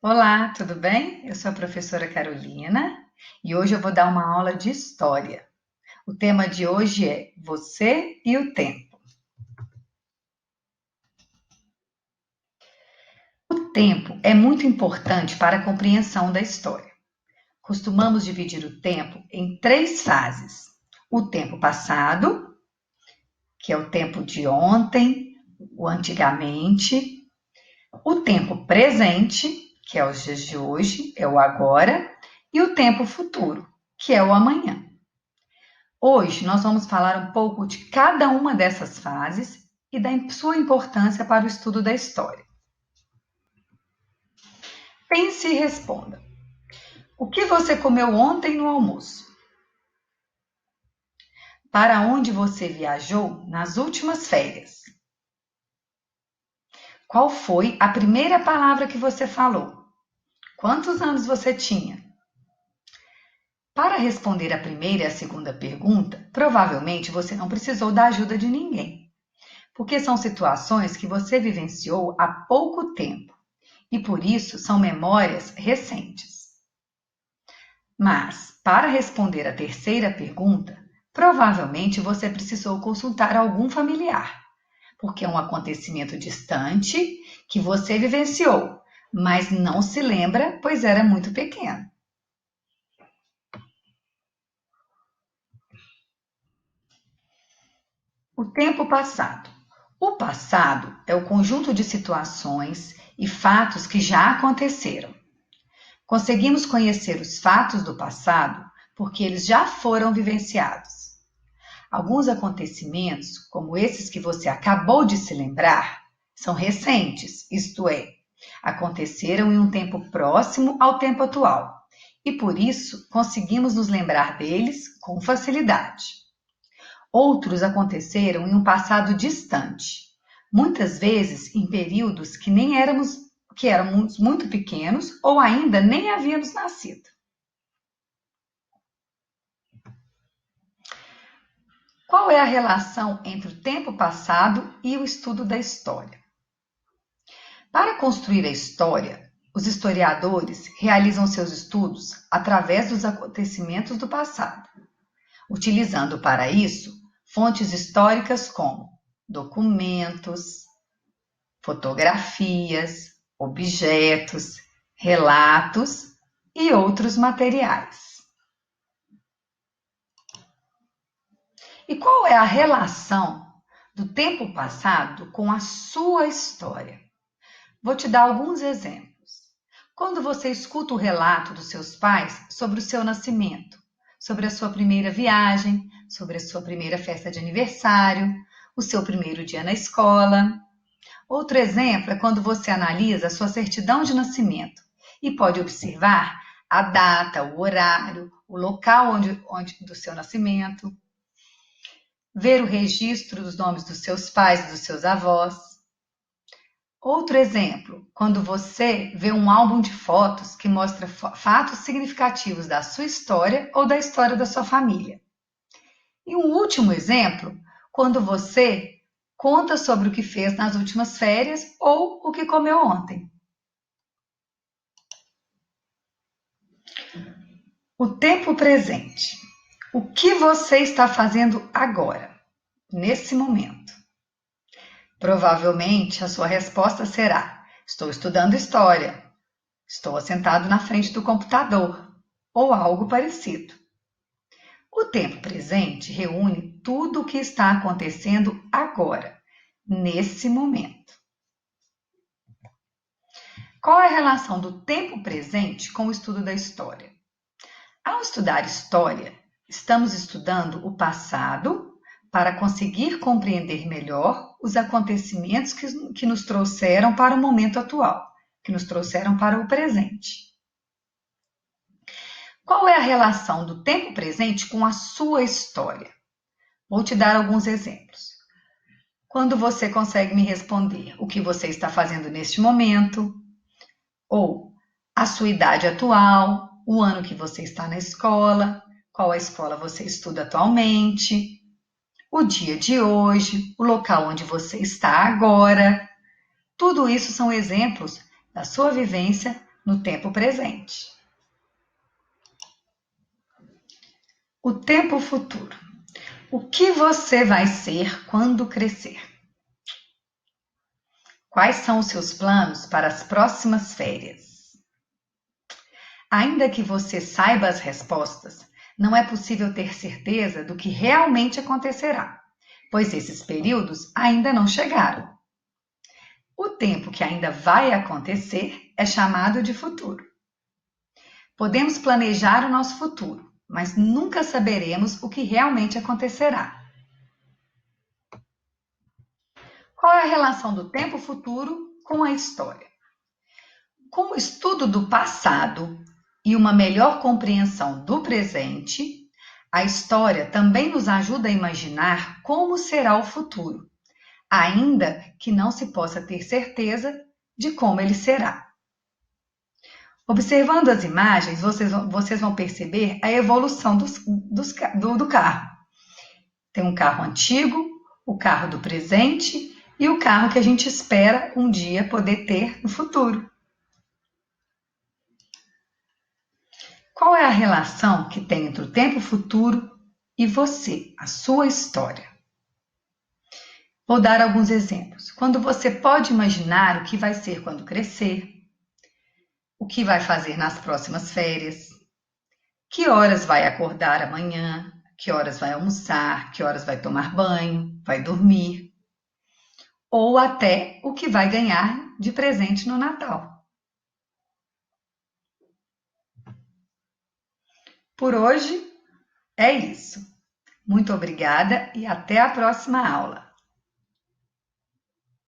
Olá, tudo bem? Eu sou a professora Carolina e hoje eu vou dar uma aula de história. O tema de hoje é Você e o Tempo. O tempo é muito importante para a compreensão da história. Costumamos dividir o tempo em três fases: o tempo passado, que é o tempo de ontem, o antigamente, o tempo presente, que é os dias de hoje, é o agora, e o tempo futuro, que é o amanhã. Hoje nós vamos falar um pouco de cada uma dessas fases e da sua importância para o estudo da história. Pense e responda. O que você comeu ontem no almoço? Para onde você viajou nas últimas férias? Qual foi a primeira palavra que você falou? Quantos anos você tinha? Para responder a primeira e a segunda pergunta, provavelmente você não precisou da ajuda de ninguém, porque são situações que você vivenciou há pouco tempo e por isso são memórias recentes. Mas, para responder a terceira pergunta, provavelmente você precisou consultar algum familiar, porque é um acontecimento distante que você vivenciou, mas não se lembra, pois era muito pequeno. O tempo passado. O passado é o conjunto de situações e fatos que já aconteceram. Conseguimos conhecer os fatos do passado porque eles já foram vivenciados. Alguns acontecimentos, como esses que você acabou de se lembrar, são recentes, isto é, aconteceram em um tempo próximo ao tempo atual, e por isso conseguimos nos lembrar deles com facilidade. Outros aconteceram em um passado distante, muitas vezes em períodos que éramos muito pequenos ou ainda nem havíamos nascido. Qual é a relação entre o tempo passado e o estudo da história? Para construir a história, os historiadores realizam seus estudos através dos acontecimentos do passado, utilizando para isso fontes históricas como documentos, fotografias, objetos, relatos e outros materiais. E qual é a relação do tempo passado com a sua história? Vou te dar alguns exemplos. Quando você escuta o relato dos seus pais sobre o seu nascimento, sobre a sua primeira viagem, sobre a sua primeira festa de aniversário, o seu primeiro dia na escola. Outro exemplo é quando você analisa a sua certidão de nascimento e pode observar a data, o horário, o local do seu nascimento, ver o registro dos nomes dos seus pais e dos seus avós. Outro exemplo, quando você vê um álbum de fotos que mostra fatos significativos da sua história ou da história da sua família. E um último exemplo, quando você conta sobre o que fez nas últimas férias ou o que comeu ontem. O tempo presente. O que você está fazendo agora, nesse momento? Provavelmente a sua resposta será: estou estudando história, estou sentado na frente do computador ou algo parecido. O tempo presente reúne tudo o que está acontecendo agora, nesse momento. Qual é a relação do tempo presente com o estudo da história? Ao estudar história, estamos estudando o passado para conseguir compreender melhor os acontecimentos que nos trouxeram para o momento atual, que nos trouxeram para o presente. Qual é a relação do tempo presente com a sua história? Vou te dar alguns exemplos. Quando você consegue me responder o que você está fazendo neste momento, ou a sua idade atual, o ano que você está na escola, qual a escola você estuda atualmente, o dia de hoje, o local onde você está agora. Tudo isso são exemplos da sua vivência no tempo presente. O tempo futuro. O que você vai ser quando crescer? Quais são os seus planos para as próximas férias? Ainda que você saiba as respostas, não é possível ter certeza do que realmente acontecerá, pois esses períodos ainda não chegaram. O tempo que ainda vai acontecer é chamado de futuro. Podemos planejar o nosso futuro, mas nunca saberemos o que realmente acontecerá. Qual é a relação do tempo futuro com a história? Com o estudo do passado e uma melhor compreensão do presente, a história também nos ajuda a imaginar como será o futuro, ainda que não se possa ter certeza de como ele será. Observando as imagens, vocês vão perceber a evolução do carro. Tem um carro antigo, o carro do presente e o carro que a gente espera um dia poder ter no futuro. Qual é a relação que tem entre o tempo futuro e você, a sua história? Vou dar alguns exemplos. Quando você pode imaginar o que vai ser quando crescer, o que vai fazer nas próximas férias, que horas vai acordar amanhã, que horas vai almoçar, que horas vai tomar banho, vai dormir, ou até o que vai ganhar de presente no Natal. Por hoje é isso. Muito obrigada e até a próxima aula.